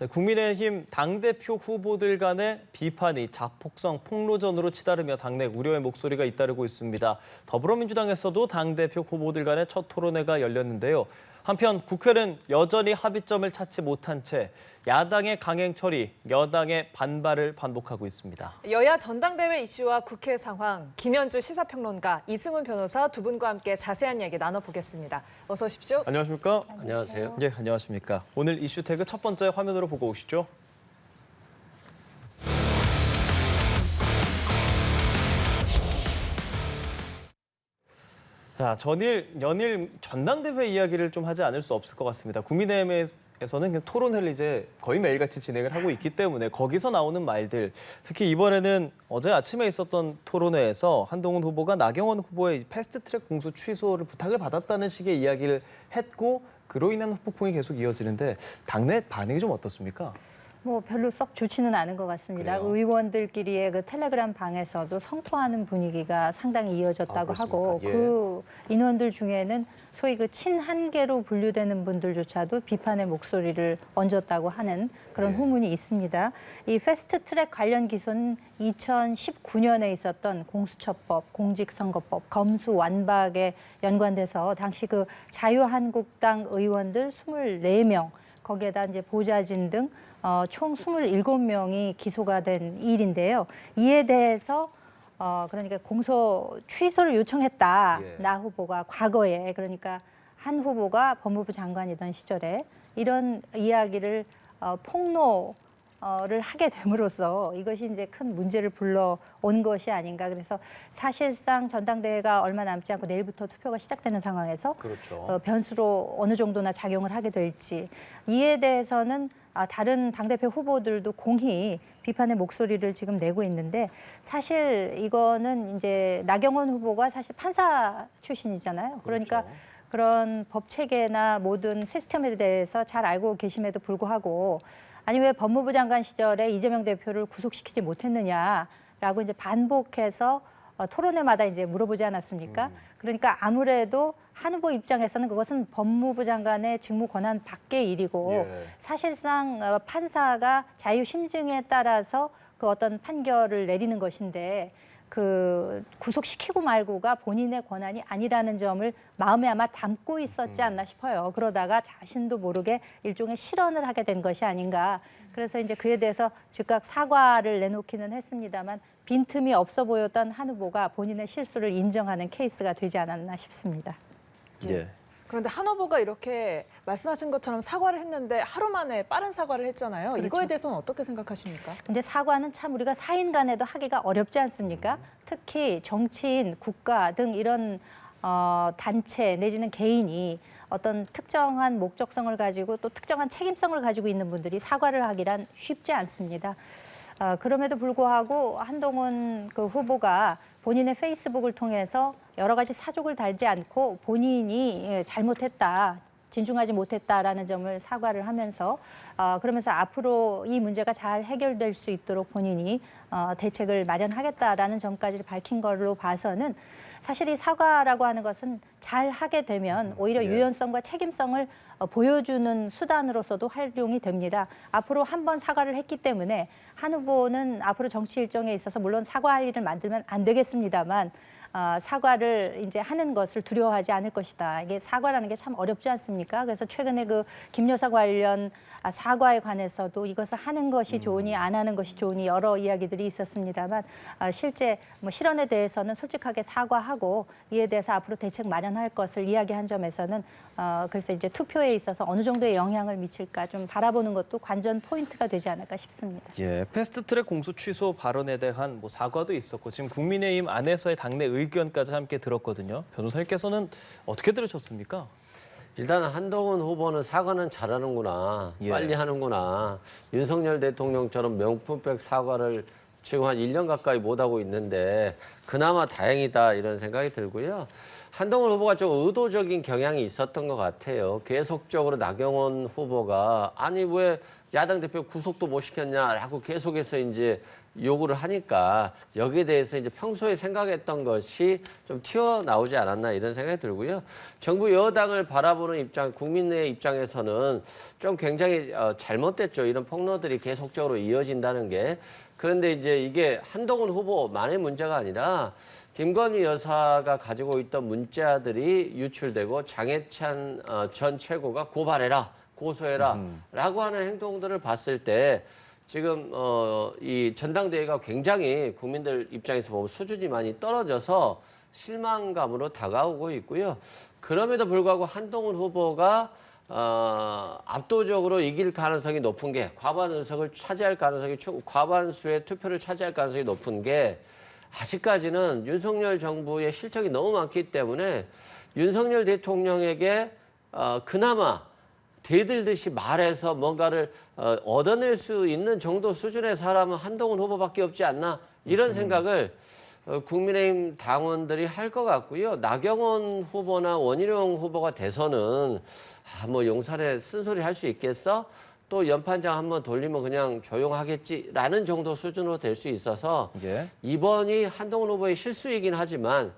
네, 국민의힘 당대표 후보들 간의 비판이 자폭성 폭로전으로 치달으며 당내 우려의 목소리가 잇따르고 있습니다. 더불어민주당에서도 당대표 후보들 간의 첫 토론회가 열렸는데요. 한편 국회는 여전히 합의점을 찾지 못한 채 야당의 강행 처리, 여당의 반발을 반복하고 있습니다. 여야 전당대회 이슈와 국회 상황, 김현주 시사평론가, 이승훈 변호사 두 분과 함께 자세한 이야기 나눠보겠습니다. 어서 오십시오. 안녕하십니까? 안녕하세요. 네, 안녕하십니까? 오늘 이슈 태그 첫 번째 화면으로 보고 오시죠. 자, 연일 전당대회 이야기를 좀 하지 않을 수 없을 것 같습니다. 국민의힘에서는 토론회를 이제 거의 매일같이 진행을 하고 있기 때문에 거기서 나오는 말들, 특히 이번에는 어제 아침에 있었던 토론회에서 한동훈 후보가 나경원 후보의 패스트트랙 공소 취소를 부탁을 받았다는 식의 이야기를 했고 그로 인한 후폭풍이 계속 이어지는데 당내 반응이 좀 어떻습니까? 뭐 별로 썩 좋지는 않은 것 같습니다. 그래요? 의원들끼리의 그 텔레그램 방에서도 성토하는 분위기가 상당히 이어졌다고 하고 예. 그 인원들 중에는 소위 그 친한계로 분류되는 분들조차도 비판의 목소리를 얹었다고 하는 그런 예. 후문이 있습니다. 이 패스트트랙 관련 기소는 2019년에 있었던 공수처법, 공직선거법, 검수완박에 연관돼서 당시 그 자유한국당 의원들 24명 거기에다 이제 보좌진 등 총 27명이 기소가 된 일인데요. 이에 대해서 그러니까 공소 취소를 요청했다. 예. 나 후보가 과거에 그러니까 한 후보가 법무부 장관이던 시절에 이런 이야기를 폭로를 하게 됨으로써 이것이 이제 큰 문제를 불러온 것이 아닌가. 그래서 사실상 전당대회가 얼마 남지 않고 내일부터 투표가 시작되는 상황에서 그렇죠. 변수로 어느 정도나 작용을 하게 될지 이에 대해서는 다른 당대표 후보들도 공히 비판의 목소리를 지금 내고 있는데 사실 이거는 이제 나경원 후보가 사실 판사 출신이잖아요. 그러니까 그렇죠. 그런 법 체계나 모든 시스템에 대해서 잘 알고 계심에도 불구하고 아니 왜 법무부 장관 시절에 이재명 대표를 구속시키지 못했느냐라고 이제 반복해서 토론회마다 이제 물어보지 않았습니까? 그러니까 아무래도 한 후보 입장에서는 그것은 법무부 장관의 직무 권한 밖의 일이고 예. 사실상 판사가 자유 심증에 따라서 그 어떤 판결을 내리는 것인데 그 구속시키고 말고가 본인의 권한이 아니라는 점을 마음에 아마 담고 있었지 않나 싶어요. 그러다가 자신도 모르게 일종의 실언을 하게 된 것이 아닌가. 그래서 이제 그에 대해서 즉각 사과를 내놓기는 했습니다만 빈틈이 없어 보였던 한 후보가 본인의 실수를 인정하는 케이스가 되지 않았나 싶습니다. 예. 그런데 한 후보가 이렇게 말씀하신 것처럼 사과를 했는데 하루 만에 빠른 사과를 했잖아요. 그렇죠. 이거에 대해서는 어떻게 생각하십니까? 근데 사과는 참 우리가 사인 간에도 하기가 어렵지 않습니까? 특히 정치인, 국가 등 이런 단체 내지는 개인이 어떤 특정한 목적성을 가지고 또 특정한 책임성을 가지고 있는 분들이 사과를 하기란 쉽지 않습니다. 그럼에도 불구하고 한동훈 그 후보가 본인의 페이스북을 통해서 여러 가지 사족을 달지 않고 본인이 잘못했다, 진중하지 못했다라는 점을 사과를 하면서 그러면서 앞으로 이 문제가 잘 해결될 수 있도록 본인이 대책을 마련하겠다라는 점까지 밝힌 걸로 봐서는 사실 이 사과라고 하는 것은 잘 하게 되면 오히려 예. 유연성과 책임성을 보여주는 수단으로서도 활용이 됩니다. 앞으로 한 번 사과를 했기 때문에 한 후보는 앞으로 정치 일정에 있어서 물론 사과할 일을 만들면 안 되겠습니다만 사과를 이제 하는 것을 두려워하지 않을 것이다. 이게 사과라는 게 참 어렵지 않습니까? 그래서 최근에 그 김 여사 관련 사과에 관해서도 이것을 하는 것이 좋으니 안 하는 것이 좋으니 여러 이야기들이 있었습니다만 실제 뭐 실언에 대해서는 솔직하게 사과하고 이에 대해서 앞으로 대책 마련할 것을 이야기한 점에서는 그래서 이제 투표에 있어서 어느 정도의 영향을 미칠까 좀 바라보는 것도 관전 포인트가 되지 않을까 싶습니다. 예, 패스트트랙 공소 취소 발언에 대한 뭐 사과도 있었고 지금 국민의힘 안에서의 당내 의견까지 함께 들었거든요. 변호사님께서는 어떻게 들으셨습니까? 일단 한동훈 후보는 사과는 잘하는구나. 예. 빨리 하는구나. 윤석열 대통령처럼 명품백 사과를 지금 한 1년 가까이 못하고 있는데 그나마 다행이다 이런 생각이 들고요. 한동훈 후보가 좀 의도적인 경향이 있었던 것 같아요. 계속적으로 나경원 후보가 아니 왜 야당 대표 구속도 못 시켰냐라고 계속해서 이제 요구를 하니까 여기에 대해서 이제 평소에 생각했던 것이 좀 튀어나오지 않았나 이런 생각이 들고요. 정부 여당을 바라보는 입장, 국민의 입장에서는 좀 굉장히 잘못됐죠. 이런 폭로들이 계속적으로 이어진다는 게. 그런데 이제 이게 한동훈 후보만의 문제가 아니라 김건희 여사가 가지고 있던 문자들이 유출되고 장해찬 전 최고가 고발해라, 고소해라 라고 하는 행동들을 봤을 때 지금 이 전당대회가 굉장히 국민들 입장에서 보면 수준이 많이 떨어져서 실망감으로 다가오고 있고요. 그럼에도 불구하고 한동훈 후보가 압도적으로 이길 가능성이 높은 게 과반 의석을 차지할 가능성이 과반수의 투표를 차지할 가능성이 높은 게 아직까지는 윤석열 정부의 실적이 너무 많기 때문에 윤석열 대통령에게 그나마 대들듯이 말해서 뭔가를 얻어낼 수 있는 정도 수준의 사람은 한동훈 후보밖에 없지 않나 이런 생각을 국민의힘 당원들이 할 것 같고요. 나경원 후보나 원희룡 후보가 돼서는 뭐 용산에 쓴소리 할 수 있겠어? 또 연판장 한번 돌리면 그냥 조용하겠지라는 정도 수준으로 될 수 있어서 예. 이번이 한동훈 후보의 실수이긴 하지만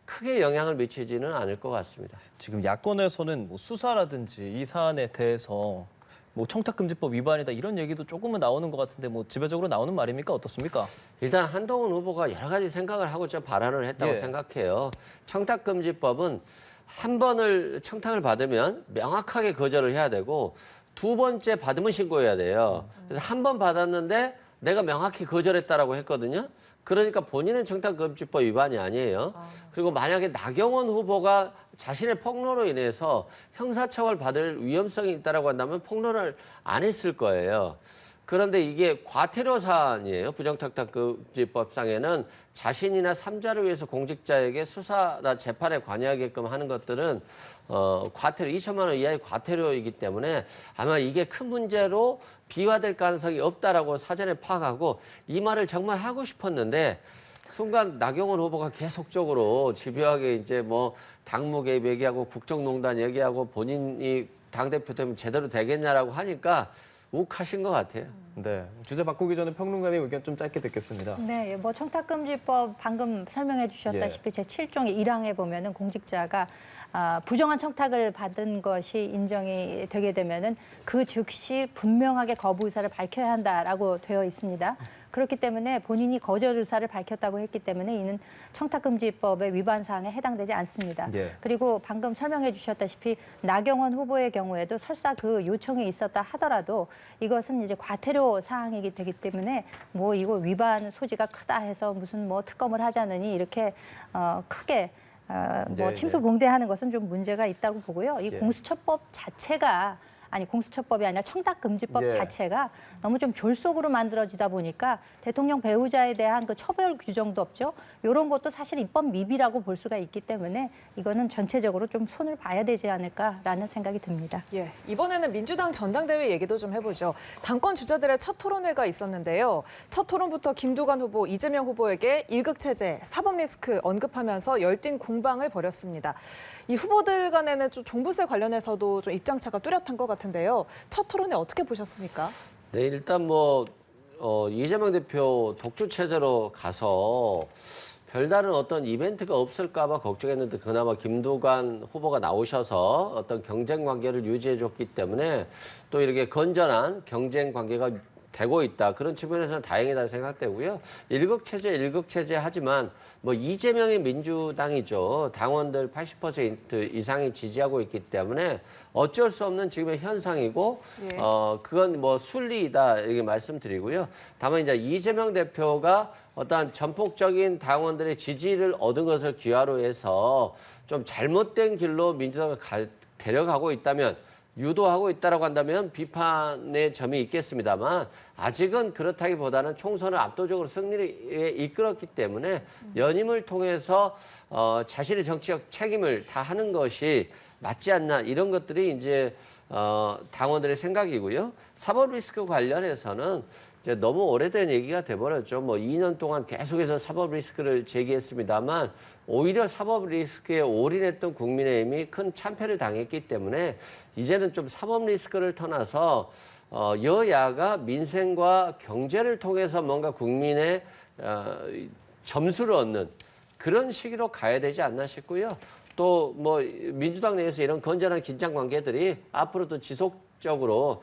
크게 영향을 미치지는 않을 것 같습니다. 지금 야권에서는 뭐 수사라든지 이 사안에 대해서 뭐 청탁금지법 위반이다 이런 얘기도 조금은 나오는 것 같은데 뭐 지배적으로 나오는 말입니까? 어떻습니까? 일단 한동훈 후보가 여러 가지 생각을 하고 좀 발언을 했다고 예. 생각해요. 청탁금지법은 한 번을 청탁을 받으면 명확하게 거절을 해야 되고 두 번째 받으면 신고해야 돼요. 그래서 한 번 받았는데 내가 명확히 거절했다라고 했거든요. 그러니까 본인은 청탁금지법 위반이 아니에요. 그리고 만약에 나경원 후보가 자신의 폭로로 인해서 형사처벌 받을 위험성이 있다라고 한다면 폭로를 안 했을 거예요. 그런데 이게 과태료 사안이에요. 부정청탁금지법상에는 자신이나 삼자를 위해서 공직자에게 수사나 재판에 관여하게끔 하는 것들은 과태료 2천만 원 이하의 과태료이기 때문에 아마 이게 큰 문제로 비화될 가능성이 없다라고 사전에 파악하고 이 말을 정말 하고 싶었는데 순간 나경원 후보가 계속적으로 집요하게 이제 뭐 당무 개입 얘기하고 국정농단 얘기하고 본인이 당대표 되면 제대로 되겠냐라고 하니까 욱하신 것 같아요. 네. 주제 바꾸기 전에 평론가님 의견 좀 짧게 듣겠습니다. 네, 뭐 청탁금지법 방금 설명해 주셨다시피 제7종의 1항에 보면은 공직자가 부정한 청탁을 받은 것이 인정이 되게 되면은 그 즉시 분명하게 거부 의사를 밝혀야 한다라고 되어 있습니다. 그렇기 때문에 본인이 거절 의사를 밝혔다고 했기 때문에 이는 청탁금지법의 위반 사항에 해당되지 않습니다. 예. 그리고 방금 설명해 주셨다시피 나경원 후보의 경우에도 설사 그 요청이 있었다 하더라도 이것은 이제 과태료 사항이기 되기 때문에 뭐 이거 위반 소지가 크다 해서 무슨 뭐 특검을 하자느니 이렇게 크게 뭐 네, 침소봉대하는 것은 좀 문제가 있다고 보고요. 이 예. 공수처법 자체가 공수처법이 아니라 청탁금지법 예. 자체가 너무 좀 졸속으로 만들어지다 보니까 대통령 배우자에 대한 그 처벌 규정도 없죠. 이런 것도 사실 입법 미비라고 볼 수가 있기 때문에 이거는 전체적으로 좀 손을 봐야 되지 않을까라는 생각이 듭니다. 예, 이번에는 민주당 전당대회 얘기도 좀 해보죠. 당권 주자들의 첫 토론회가 있었는데요. 첫 토론부터 김두관 후보, 이재명 후보에게 일극체제, 사법 리스크 언급하면서 열띤 공방을 벌였습니다. 이 후보들 간에는 좀 종부세 관련해서도 좀 입장차가 뚜렷한 것 같은데요. 첫 토론회 어떻게 보셨습니까? 네, 일단 뭐 이재명 대표 독주 체제로 가서 별다른 어떤 이벤트가 없을까 봐 걱정했는데 그나마 김두관 후보가 나오셔서 어떤 경쟁 관계를 유지해 줬기 때문에 또 이렇게 건전한 경쟁 관계가 되고 있다. 그런 측면에서는 다행이다 생각되고요. 일극체제 하지만 뭐 이재명의 민주당이죠. 당원들 80% 이상이 지지하고 있기 때문에 어쩔 수 없는 지금의 현상이고 예. 그건 뭐 순리이다 이렇게 말씀드리고요. 다만 이제 이재명 대표가 어떠한 전폭적인 당원들의 지지를 얻은 것을 기화로 해서 좀 잘못된 길로 민주당을 데려가고 있다면 유도하고 있다라고 한다면 비판의 점이 있겠습니다만 아직은 그렇다기보다는 총선을 압도적으로 승리에 이끌었기 때문에 연임을 통해서 자신의 정치적 책임을 다하는 것이 맞지 않나 이런 것들이 이제 당원들의 생각이고요. 사법 리스크 관련해서는 이제 너무 오래된 얘기가 돼버렸죠. 뭐 2년 동안 계속해서 사법 리스크를 제기했습니다만 오히려 사법 리스크에 올인했던 국민의힘이 큰 참패를 당했기 때문에 이제는 좀 사법 리스크를 떠나서 여야가 민생과 경제를 통해서 뭔가 국민의 점수를 얻는 그런 시기로 가야 되지 않나 싶고요. 또 뭐 민주당 내에서 이런 건전한 긴장 관계들이 앞으로도 지속적으로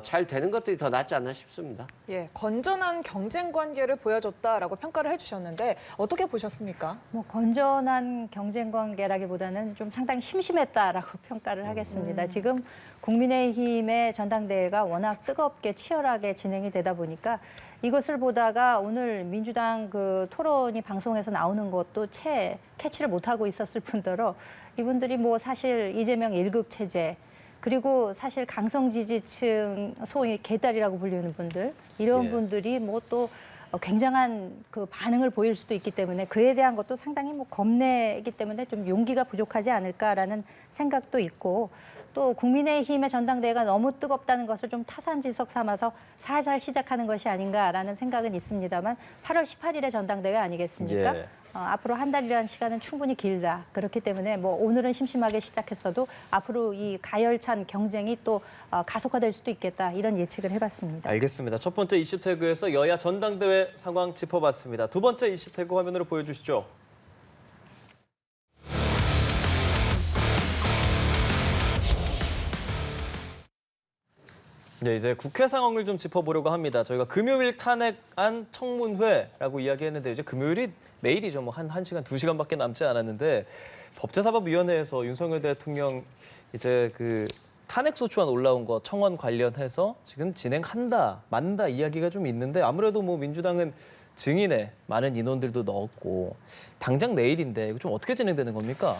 잘 되는 것들이 더 낫지 않나 싶습니다. 예, 건전한 경쟁 관계를 보여줬다라고 평가를 해주셨는데 어떻게 보셨습니까? 뭐 건전한 경쟁 관계라기보다는 좀 상당히 심심했다라고 평가를 하겠습니다. 지금 국민의힘의 전당대회가 워낙 뜨겁게 치열하게 진행이 되다 보니까 이것을 보다가 오늘 민주당 그 토론이 방송에서 나오는 것도 채 캐치를 못하고 있었을 뿐더러 이분들이 뭐 사실 이재명 1급 체제 그리고 사실 강성 지지층 소위 개딸이라고 불리는 분들 이런 예. 분들이 뭐 또 굉장한 그 반응을 보일 수도 있기 때문에 그에 대한 것도 상당히 뭐 겁내기 때문에 좀 용기가 부족하지 않을까라는 생각도 있고 또 국민의힘의 전당대회가 너무 뜨겁다는 것을 좀 타산지석 삼아서 살살 시작하는 것이 아닌가라는 생각은 있습니다만 8월 18일에 전당대회 아니겠습니까? 예. 앞으로 한 달이라는 시간은 충분히 길다. 그렇기 때문에 뭐 오늘은 심심하게 시작했어도 앞으로 이 가열찬 경쟁이 또 가속화될 수도 있겠다. 이런 예측을 해봤습니다. 알겠습니다. 첫 번째 이슈 태그에서 여야 전당대회 상황 짚어봤습니다. 두 번째 이슈 태그 화면으로 보여주시죠. 네, 이제 국회 상황을 좀 짚어보려고 합니다. 저희가 금요일 탄핵안 청문회라고 이야기했는데 이제 금요일이 내일이죠. 뭐 한 시간, 2시간밖에 남지 않았는데 법제사법위원회에서 윤석열 대통령 이제 그 탄핵소추안 올라온 거 청원 관련해서 지금 진행한다, 만다 이야기가 좀 있는데 아무래도 뭐 민주당은 증인에 많은 인원들도 넣었고 당장 내일인데 이거 좀 어떻게 진행되는 겁니까?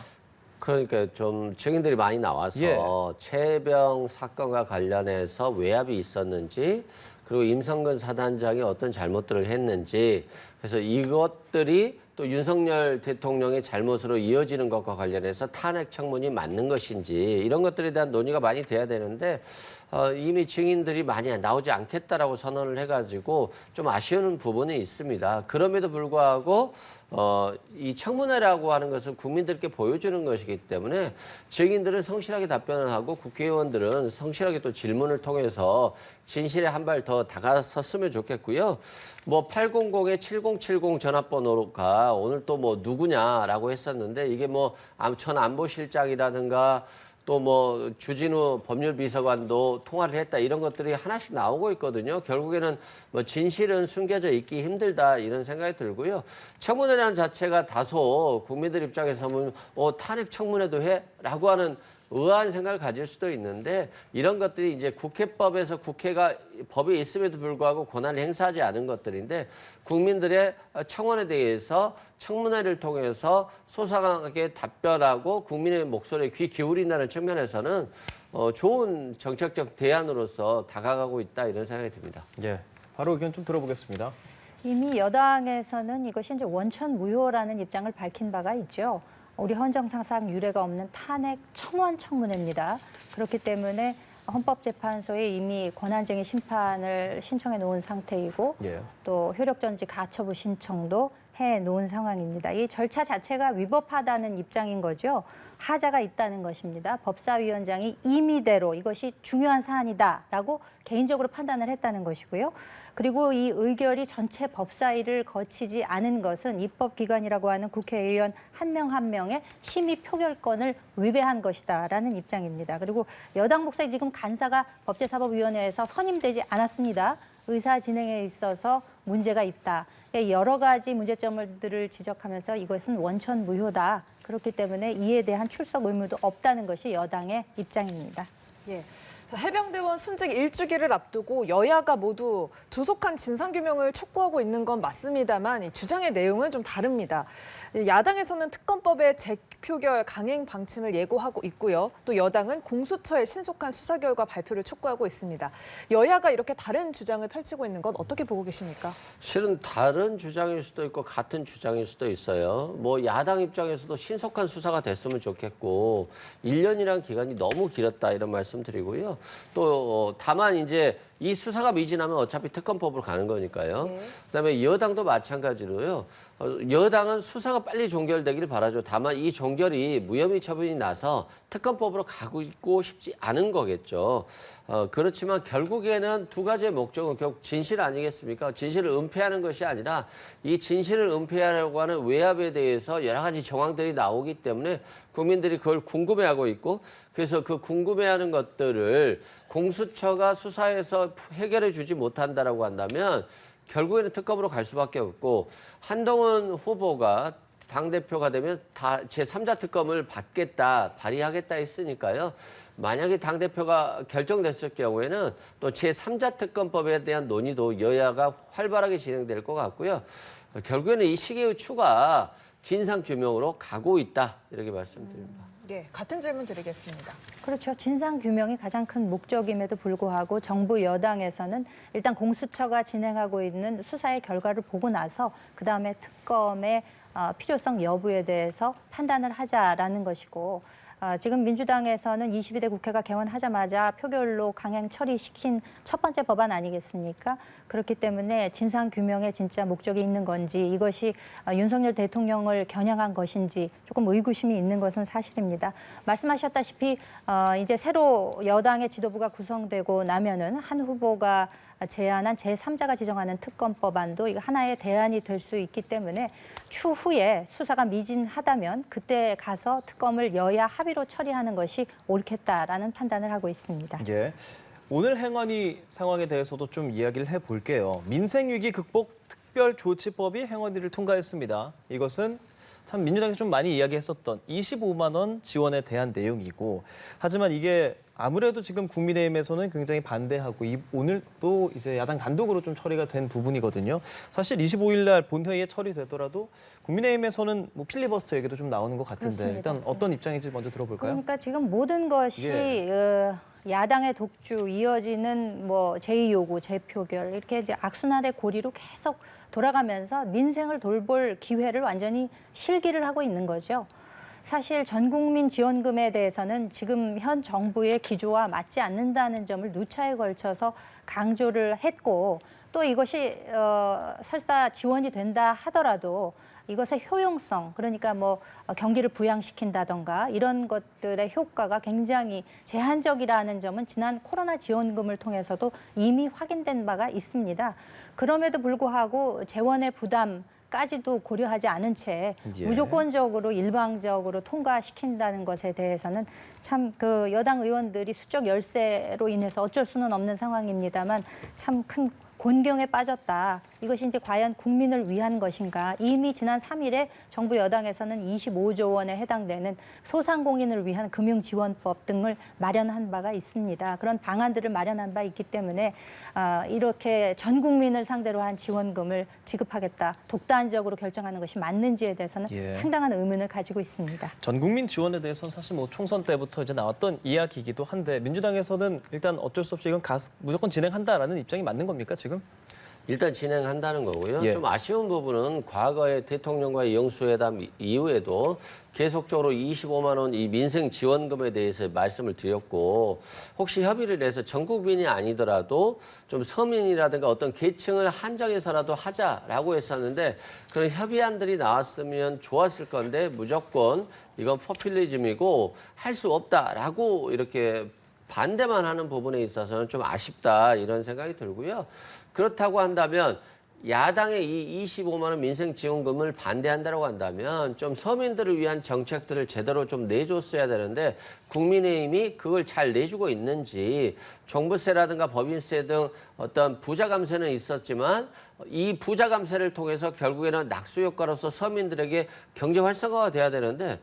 그러니까 좀 증인들이 많이 나와서 예. 최병 사건과 관련해서 외압이 있었는지 그리고 임성근 사단장이 어떤 잘못들을 했는지 그래서 이것들이 또 윤석열 대통령의 잘못으로 이어지는 것과 관련해서 탄핵 청문이 맞는 것인지 이런 것들에 대한 논의가 많이 돼야 되는데 이미 증인들이 많이 나오지 않겠다라고 선언을 해가지고 좀 아쉬운 부분이 있습니다. 그럼에도 불구하고 이 청문회라고 하는 것은 국민들께 보여주는 것이기 때문에 증인들은 성실하게 답변을 하고 국회의원들은 성실하게 또 질문을 통해서 진실에 한 발 더 다가섰으면 좋겠고요. 뭐 800-7070 전화번호가 오늘 또 뭐 누구냐라고 했었는데 이게 뭐 전 안보실장이라든가 또 뭐 주진우 법률비서관도 통화를 했다 이런 것들이 하나씩 나오고 있거든요. 결국에는 뭐 진실은 숨겨져 있기 힘들다 이런 생각이 들고요. 청문회라는 자체가 다소 국민들 입장에서 보면 탄핵 청문회도 해?라고 하는 의아한 생각을 가질 수도 있는데 이런 것들이 이제 국회법에서 국회가 법이 있음에도 불구하고 권한을 행사하지 않은 것들인데 국민들의 청원에 대해서 청문회를 통해서 소상하게 답변하고 국민의 목소리에 귀 기울인다는 측면에서는 좋은 정책적 대안으로서 다가가고 있다 이런 생각이 듭니다. 예, 바로 의견 좀 들어보겠습니다. 이미 여당에서는 이것이 이제 원천 무효라는 입장을 밝힌 바가 있죠. 우리 헌정사상 유례가 없는 탄핵 청원 청문회입니다. 그렇기 때문에 헌법재판소에 이미 권한쟁의 심판을 신청해 놓은 상태이고 예. 또 효력정지 가처분 신청도 해 놓은 상황입니다. 이 절차 자체가 위법하다는 입장인 거죠. 하자가 있다는 것입니다. 법사위원장이 임의대로 이것이 중요한 사안이다라고 개인적으로 판단을 했다는 것이고요. 그리고 이 의결이 전체 법사위를 거치지 않은 것은 입법기관이라고 하는 국회의원 한 명 한 명의 심의 표결권을 위배한 것이다라는 입장입니다. 그리고 여당 목사의 지금 간사가 법제사법위원회에서 선임되지 않았습니다. 의사 진행에 있어서 문제가 있다. 여러 가지 문제점들을 지적하면서 이것은 원천 무효다. 그렇기 때문에 이에 대한 출석 의무도 없다는 것이 여당의 입장입니다. 예. 해병대원 순직 1주기를 앞두고 여야가 모두 조속한 진상규명을 촉구하고 있는 건 맞습니다만 이 주장의 내용은 좀 다릅니다. 야당에서는 특검법의 재표결 강행 방침을 예고하고 있고요. 또 여당은 공수처의 신속한 수사 결과 발표를 촉구하고 있습니다. 여야가 이렇게 다른 주장을 펼치고 있는 건 어떻게 보고 계십니까? 실은 다른 주장일 수도 있고 같은 주장일 수도 있어요. 뭐 야당 입장에서도 신속한 수사가 됐으면 좋겠고 1년이라는 기간이 너무 길었다 이런 말씀 드리고요. 또 다만 이제 이 수사가 미진하면 어차피 특검법으로 가는 거니까요. 네. 그다음에 여당도 마찬가지로요. 여당은 수사가 빨리 종결되기를 바라죠. 다만 이 종결이 무혐의 처분이 나서 특검법으로 가고 싶지 않은 거겠죠. 그렇지만 결국에는 두 가지의 목적은 결국 진실 아니겠습니까? 진실을 은폐하는 것이 아니라 이 진실을 은폐하려고 하는 외압에 대해서 여러 가지 정황들이 나오기 때문에 국민들이 그걸 궁금해하고 있고 그래서 그 궁금해하는 것들을 공수처가 수사해서 해결해 주지 못한다라고 한다면 결국에는 특검으로 갈 수밖에 없고 한동훈 후보가 당대표가 되면 다 제3자 특검을 받겠다, 발의하겠다 했으니까요. 만약에 당대표가 결정됐을 경우에는 또 제3자 특검법에 대한 논의도 여야가 활발하게 진행될 것 같고요. 결국에는 이 시기의 추가 진상규명으로 가고 있다, 이렇게 말씀드립니다. 네, 같은 질문 드리겠습니다. 그렇죠. 진상규명이 가장 큰 목적임에도 불구하고 정부 여당에서는 일단 공수처가 진행하고 있는 수사의 결과를 보고 나서 그다음에 특검의 필요성 여부에 대해서 판단을 하자라는 것이고 지금 민주당에서는 22대 국회가 개원하자마자 표결로 강행 처리시킨 첫 번째 법안 아니겠습니까? 그렇기 때문에 진상규명에 진짜 목적이 있는 건지 이것이 윤석열 대통령을 겨냥한 것인지 조금 의구심이 있는 것은 사실입니다. 말씀하셨다시피 이제 새로 여당의 지도부가 구성되고 나면은 한 후보가 제안한 제3자가 지정하는 특검법안도 이거 하나의 대안이 될 수 있기 때문에 추후에 수사가 미진하다면 그때 가서 특검을 여야 합의로 처리하는 것이 옳겠다라는 판단을 하고 있습니다. 예. 오늘 행안위 상황에 대해서도 좀 이야기를 해볼게요. 민생위기 극복 특별조치법이 행안위를 통과했습니다. 이것은 참 민주당에서 좀 많이 이야기했었던 25만 원 지원에 대한 내용이고 하지만 이게 아무래도 지금 국민의힘에서는 굉장히 반대하고 오늘 또 이제 야당 단독으로 좀 처리가 된 부분이거든요. 사실 25일 날 본회의에 처리되더라도 국민의힘에서는 뭐 필리버스터 얘기도 좀 나오는 것 같은데 그렇습니다. 일단 어떤 입장인지 먼저 들어볼까요? 그러니까 지금 모든 것이 예. 야당의 독주 이어지는 뭐 제2요구, 재표결 이렇게 이제 악순환의 고리로 계속 돌아가면서 민생을 돌볼 기회를 완전히 실기를 하고 있는 거죠. 사실 전국민 지원금에 대해서는 지금 현 정부의 기조와 맞지 않는다는 점을 누차에 걸쳐서 강조를 했고 또 이것이 설사 지원이 된다 하더라도 이것의 효용성, 그러니까 뭐 경기를 부양시킨다던가 이런 것들의 효과가 굉장히 제한적이라는 점은 지난 코로나 지원금을 통해서도 이미 확인된 바가 있습니다. 그럼에도 불구하고 재원의 부담까지도 고려하지 않은 채 예. 무조건적으로 일방적으로 통과시킨다는 것에 대해서는 참 그 여당 의원들이 수적 열세로 인해서 어쩔 수는 없는 상황입니다만 참 큰 곤경에 빠졌다. 이것이 이제 과연 국민을 위한 것인가. 이미 지난 3일에 정부 여당에서는 25조 원에 해당되는 소상공인을 위한 금융지원법 등을 마련한 바가 있습니다. 그런 방안들을 마련한 바 있기 때문에 이렇게 전 국민을 상대로 한 지원금을 지급하겠다. 독단적으로 결정하는 것이 맞는지에 대해서는 예. 상당한 의문을 가지고 있습니다. 전 국민 지원에 대해서는 사실 뭐 총선 때부터 이제 나왔던 이야기이기도 한데 민주당에서는 일단 어쩔 수 없이 이건 무조건 진행한다라는 입장이 맞는 겁니까 지금? 일단 진행한다는 거고요. 예. 좀 아쉬운 부분은 과거에 대통령과의 영수회담 이후에도 계속적으로 25만 원 이 민생 지원금에 대해서 말씀을 드렸고 혹시 협의를 해서 전 국민이 아니더라도 좀 서민이라든가 어떤 계층을 한정해서라도 하자라고 했었는데 그런 협의안들이 나왔으면 좋았을 건데 무조건 이건 포퓰리즘이고 할 수 없다라고 이렇게 반대만 하는 부분에 있어서는 좀 아쉽다 이런 생각이 들고요. 그렇다고 한다면 야당의 이 25만 원 민생 지원금을 반대한다고 한다면 좀 서민들을 위한 정책들을 제대로 좀 내줬어야 되는데 국민의힘이 그걸 잘 내주고 있는지 종부세라든가 법인세 등 어떤 부자 감세는 있었지만 이 부자 감세를 통해서 결국에는 낙수 효과로서 서민들에게 경제 활성화가 돼야 되는데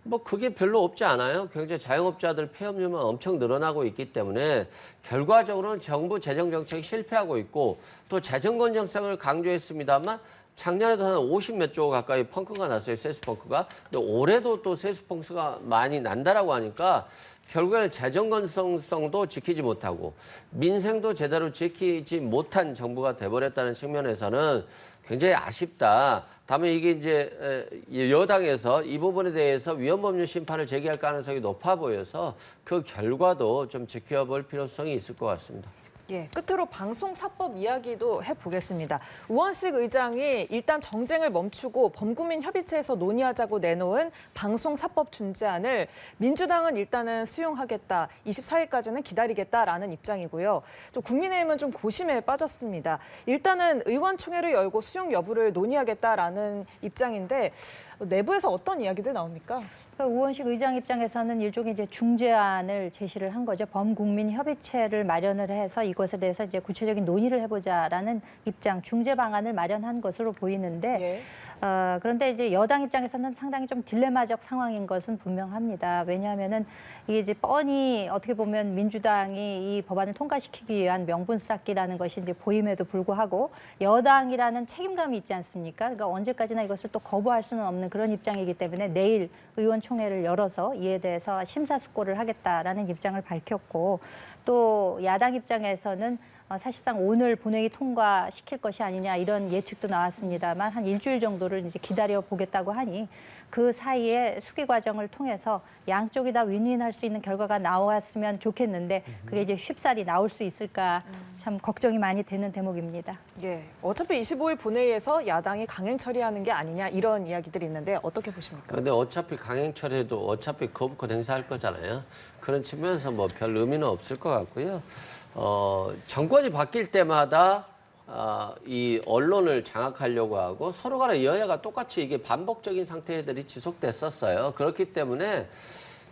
뭐 그게 별로 없지 않아요. 경제 자영업자들 폐업률만 엄청 늘어나고 있기 때문에 결과적으로는 정부 재정 정책이 실패하고 있고 또 재정 건전성을 강조했습니다만 작년에도 한 50몇 조 가까이 펑크가 났어요. 세수 펑크가. 근데 올해도 또 세수 펑크가 많이 난다라고 하니까 결국에는 재정 건전성도 지키지 못하고 민생도 제대로 지키지 못한 정부가 돼버렸다는 측면에서는 굉장히 아쉽다. 다음에 이게 이제 여당에서 이 부분에 대해서 위헌법률 심판을 제기할 가능성이 높아 보여서 그 결과도 좀 지켜볼 필요성이 있을 것 같습니다. 예, 끝으로 방송사법 이야기도 해보겠습니다. 우원식 의장이 일단 정쟁을 멈추고 범국민 협의체에서 논의하자고 내놓은 방송사법 중재안을 민주당은 일단은 수용하겠다, 24일까지는 기다리겠다라는 입장이고요. 좀 국민의힘은 좀 고심에 빠졌습니다. 일단은 의원총회를 열고 수용 여부를 논의하겠다라는 입장인데 내부에서 어떤 이야기들 나옵니까? 그러니까 우원식 의장 입장에서는 일종의 이제 중재안을 제시를 한 거죠. 범국민 협의체를 마련을 해서 이것에 대해서 이제 구체적인 논의를 해보자라는 입장, 중재 방안을 마련한 것으로 보이는데 예. 그런데 이제 여당 입장에서는 상당히 좀 딜레마적 상황인 것은 분명합니다. 왜냐하면은 이게 이제 뻔히 어떻게 보면 민주당이 이 법안을 통과시키기 위한 명분 쌓기라는 것이 이제 보임에도 불구하고 여당이라는 책임감이 있지 않습니까? 그러니까 언제까지나 이것을 또 거부할 수는 없는 그런 입장이기 때문에 내일 의원총회를 열어서 이에 대해서 심사숙고를 하겠다라는 입장을 밝혔고 또 야당 입장에서는 사실상 오늘 본회의 통과시킬 것이 아니냐 이런 예측도 나왔습니다만 한 일주일 정도를 이제 기다려 보겠다고 하니 그 사이에 수기 과정을 통해서 양쪽이 다 윈윈할 수 있는 결과가 나왔으면 좋겠는데 그게 이제 쉽사리 나올 수 있을까 참 걱정이 많이 되는 대목입니다. 예, 어차피 25일 본회의에서 야당이 강행 처리하는 게 아니냐 이런 이야기들이 있는데 어떻게 보십니까? 근데 어차피 강행 처리해도 어차피 거부권 행사할 거잖아요. 그런 측면에서 뭐 별 의미는 없을 것 같고요. 정권이 바뀔 때마다 이 언론을 장악하려고 하고 서로 간에 여야가 똑같이 이게 반복적인 상태들이 지속됐었어요. 그렇기 때문에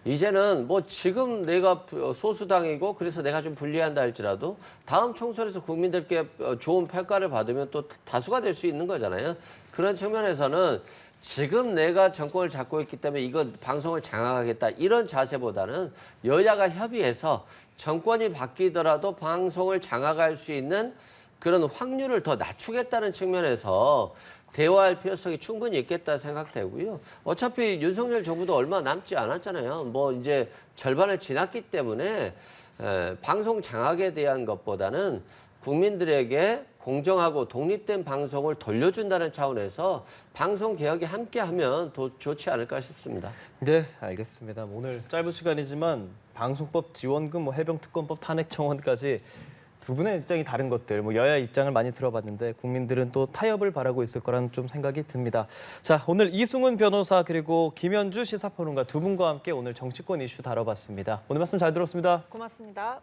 이제는 뭐 지금 내가 소수당이고 그래서 내가 좀 불리한다 할지라도 다음 총선에서 국민들께 좋은 평가를 받으면 또 다수가 될 수 있는 거잖아요. 그런 측면에서는 지금 내가 정권을 잡고 있기 때문에 이거 방송을 장악하겠다 이런 자세보다는 여야가 협의해서 정권이 바뀌더라도 방송을 장악할 수 있는 그런 확률을 더 낮추겠다는 측면에서 대화할 필요성이 충분히 있겠다 생각되고요. 어차피 윤석열 정부도 얼마 남지 않았잖아요. 뭐 이제 절반을 지났기 때문에 방송 장악에 대한 것보다는 국민들에게 공정하고 독립된 방송을 돌려준다는 차원에서 방송 개혁에 함께하면 더 좋지 않을까 싶습니다. 네, 알겠습니다. 오늘 짧은 시간이지만 방송법 지원금, 해병특검법 탄핵청원까지 두 분의 입장이 다른 것들, 여야 입장을 많이 들어봤는데 국민들은 또 타협을 바라고 있을 거라는 좀 생각이 듭니다. 자, 오늘 이승훈 변호사 그리고 김현주 시사평론가 두 분과 함께 오늘 정치권 이슈 다뤄봤습니다. 오늘 말씀 잘 들었습니다. 고맙습니다.